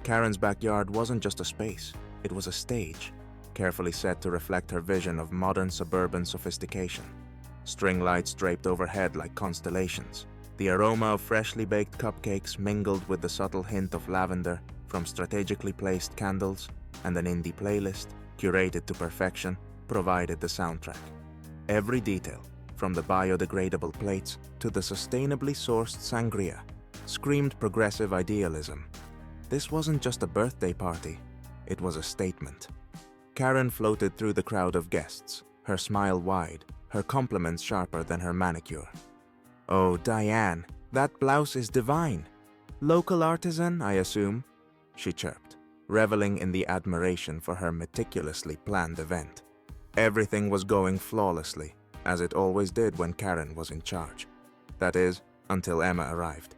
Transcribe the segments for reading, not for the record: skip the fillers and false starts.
Karen's backyard wasn't just a space, it was a stage, carefully set to reflect her vision of modern suburban sophistication. String lights draped overhead like constellations. The aroma of freshly baked cupcakes mingled with the subtle hint of lavender from strategically placed candles, and an indie playlist, curated to perfection, provided the soundtrack. Every detail, from the biodegradable plates to the sustainably sourced sangria, screamed progressive idealism. This wasn't just a birthday party, it was a statement. Karen floated through the crowd of guests, her smile wide, her compliments sharper than her manicure. "Oh, Diane, that blouse is divine. Local artisan, I assume?" she chirped, reveling in the admiration for her meticulously planned event. Everything was going flawlessly, as it always did when Karen was in charge. That is, until Emma arrived.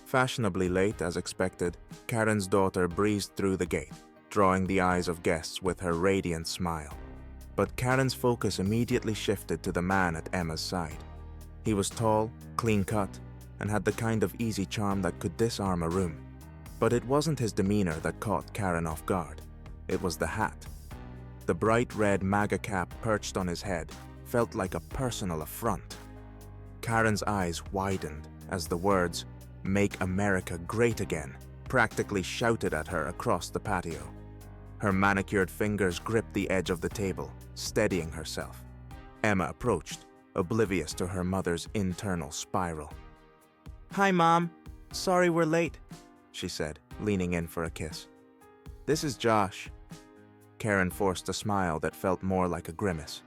Fashionably late as expected, Karen's daughter breezed through the gate, drawing the eyes of guests with her radiant smile. But Karen's focus immediately shifted to the man at Emma's side. He was tall, clean-cut, and had the kind of easy charm that could disarm a room. But it wasn't his demeanor that caught Karen off guard. It was the hat. The bright red MAGA-Cap perched on his head felt like a personal affront. Karen's eyes widened as the words, "Make America Great Again," practically shouted at her across the patio. Her manicured fingers gripped the edge of the table, steadying herself. Emma approached, oblivious to her mother's internal spiral. "Hi, Mom. Sorry we're late," she said, leaning in for a kiss. "This is Josh." Karen forced a smile that felt more like a grimace.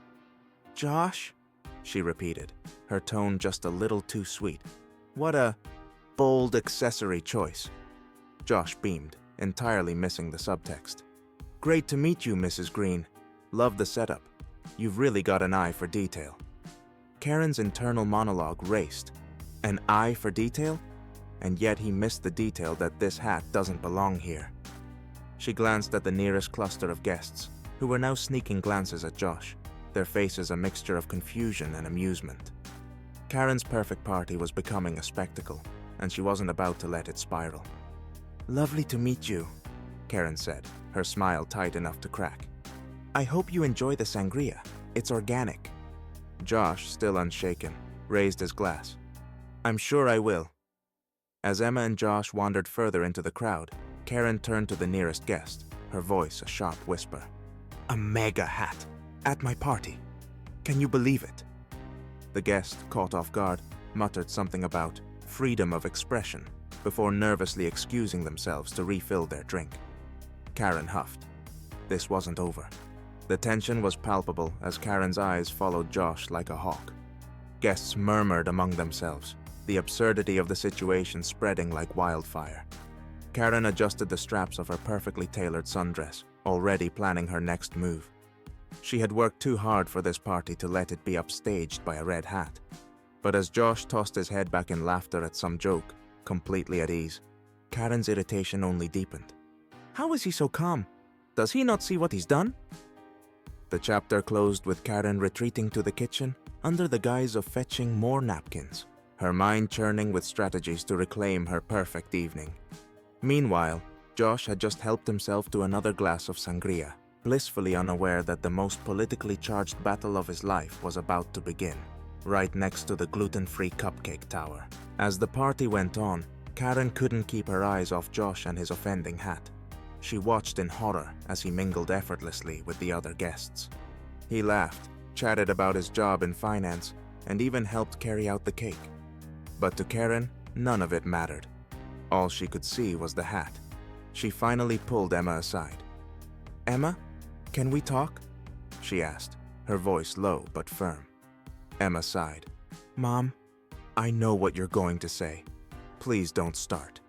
"Josh?" she repeated, her tone just a little too sweet. "What a bold accessory choice." Josh beamed, entirely missing the subtext. "Great to meet you, Mrs. Green. Love the setup. You've really got an eye for detail." Karen's internal monologue raced. An eye for detail? And yet he missed the detail that this hat doesn't belong here. She glanced at the nearest cluster of guests, who were now sneaking glances at Josh, their faces a mixture of confusion and amusement. Karen's perfect party was becoming a spectacle, and she wasn't about to let it spiral. "Lovely to meet you," Karen said, her smile tight enough to crack. "I hope you enjoy the sangria. It's organic." Josh, still unshaken, raised his glass. "I'm sure I will." As Emma and Josh wandered further into the crowd, Karen turned to the nearest guest, her voice a sharp whisper. "A mega hat! At my party! Can you believe it?" The guest, caught off guard, muttered something about freedom of expression before nervously excusing themselves to refill their drink. Karen huffed. This wasn't over. The tension was palpable as Karen's eyes followed Josh like a hawk. Guests murmured among themselves, the absurdity of the situation spreading like wildfire. Karen adjusted the straps of her perfectly tailored sundress, already planning her next move. She had worked too hard for this party to let it be upstaged by a red hat. But as Josh tossed his head back in laughter at some joke, completely at ease, Karen's irritation only deepened. How is he so calm? Does he not see what he's done? The chapter closed with Karen retreating to the kitchen under the guise of fetching more napkins, her mind churning with strategies to reclaim her perfect evening. Meanwhile, Josh had just helped himself to another glass of sangria, blissfully unaware that the most politically charged battle of his life was about to begin, right next to the gluten-free cupcake tower. As the party went on, Karen couldn't keep her eyes off Josh and his offending hat. She watched in horror as he mingled effortlessly with the other guests. He laughed, chatted about his job in finance, and even helped carry out the cake. But to Karen, none of it mattered. All she could see was the hat. She finally pulled Emma aside. "Emma, can we talk?" she asked, her voice low but firm. Emma sighed. "Mom, I know what you're going to say. Please don't start."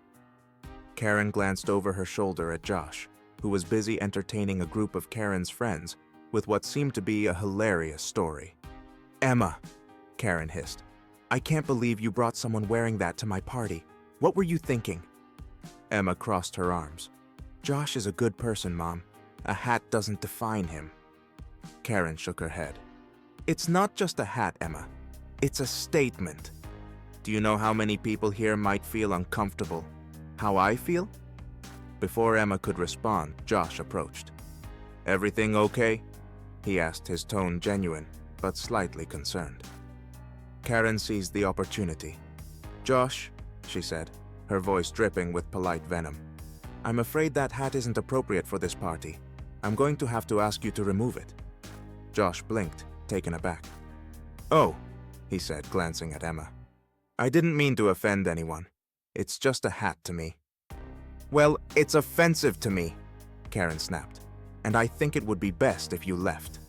Karen glanced over her shoulder at Josh, who was busy entertaining a group of Karen's friends with what seemed to be a hilarious story. "Emma," Karen hissed, "I can't believe you brought someone wearing that to my party. What were you thinking?" Emma crossed her arms. "Josh is a good person, Mom. A hat doesn't define him." Karen shook her head. "It's not just a hat, Emma. It's a statement. Do you know how many people here might feel uncomfortable? How I feel?" Before Emma could respond, Josh approached. "Everything okay?" he asked, his tone genuine, but slightly concerned. Karen seized the opportunity. "Josh," she said, her voice dripping with polite venom, "I'm afraid that hat isn't appropriate for this party. I'm going to have to ask you to remove it." Josh blinked, taken aback. "Oh," he said, glancing at Emma. "I didn't mean to offend anyone. It's just a hat to me." "Well, it's offensive to me," Karen snapped, "and I think it would be best if you left."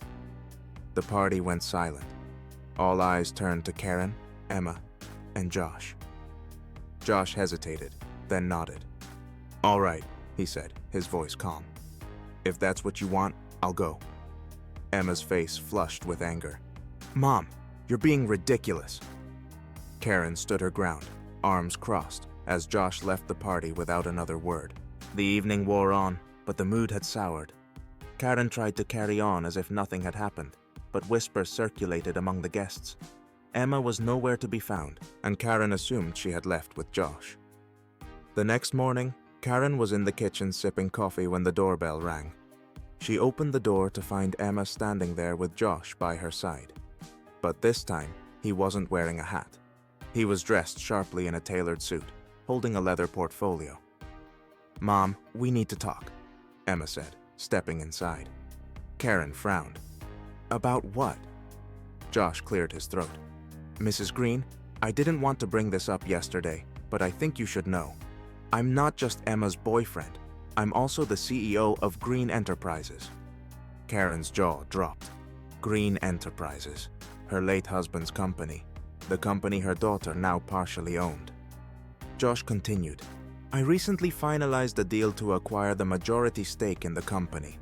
The party went silent. All eyes turned to Karen, Emma, and Josh. Josh hesitated, then nodded. "All right," he said, his voice calm. "If that's what you want, I'll go." Emma's face flushed with anger. "Mom, you're being ridiculous." Karen stood her ground, arms crossed, as Josh left the party without another word. The evening wore on, but the mood had soured. Karen tried to carry on as if nothing had happened, but whispers circulated among the guests. Emma was nowhere to be found, and Karen assumed she had left with Josh. The next morning, Karen was in the kitchen sipping coffee when the doorbell rang. She opened the door to find Emma standing there with Josh by her side. But this time, he wasn't wearing a hat. He was dressed sharply in a tailored suit, holding a leather portfolio. "Mom, we need to talk," Emma said, stepping inside. Karen frowned. "About what?" Josh cleared his throat. "Mrs. Green, I didn't want to bring this up yesterday, but I think you should know. I'm not just Emma's boyfriend. I'm also the CEO of Green Enterprises." Karen's jaw dropped. Green Enterprises, her late husband's company, the company her daughter now partially owned. Josh continued, "I recently finalized a deal to acquire the majority stake in the company.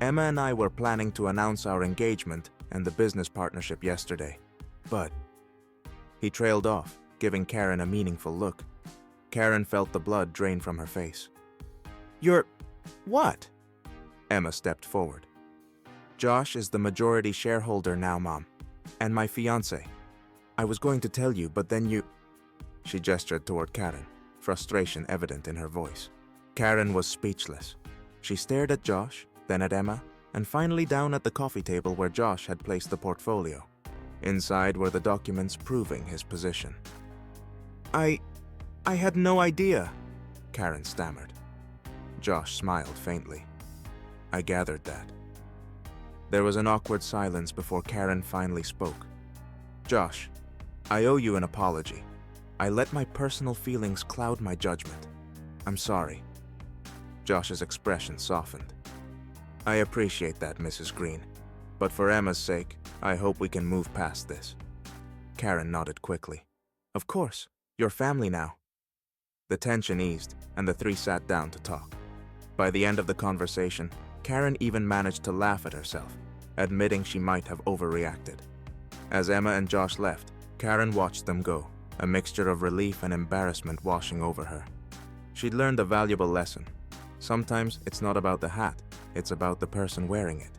Emma and I were planning to announce our engagement and the business partnership yesterday. But..." He trailed off, giving Karen a meaningful look. Karen felt the blood drain from her face. "You're... what?" Emma stepped forward. "Josh is the majority shareholder now, Mom, and my fiancé. I was going to tell you, but then you..." She gestured toward Karen, frustration evident in her voice. Karen was speechless. She stared at Josh, then at Emma, and finally down at the coffee table where Josh had placed the portfolio. Inside were the documents proving his position. I had no idea," Karen stammered. Josh smiled faintly. "I gathered that." There was an awkward silence before Karen finally spoke. "Josh, I owe you an apology. I let my personal feelings cloud my judgment. I'm sorry." Josh's expression softened. "I appreciate that, Mrs. Green. But for Emma's sake, I hope we can move past this." Karen nodded quickly. "Of course, you're family now." The tension eased, and the three sat down to talk. By the end of the conversation, Karen even managed to laugh at herself, admitting she might have overreacted. As Emma and Josh left, Karen watched them go, a mixture of relief and embarrassment washing over her. She'd learned a valuable lesson. Sometimes it's not about the hat, it's about the person wearing it.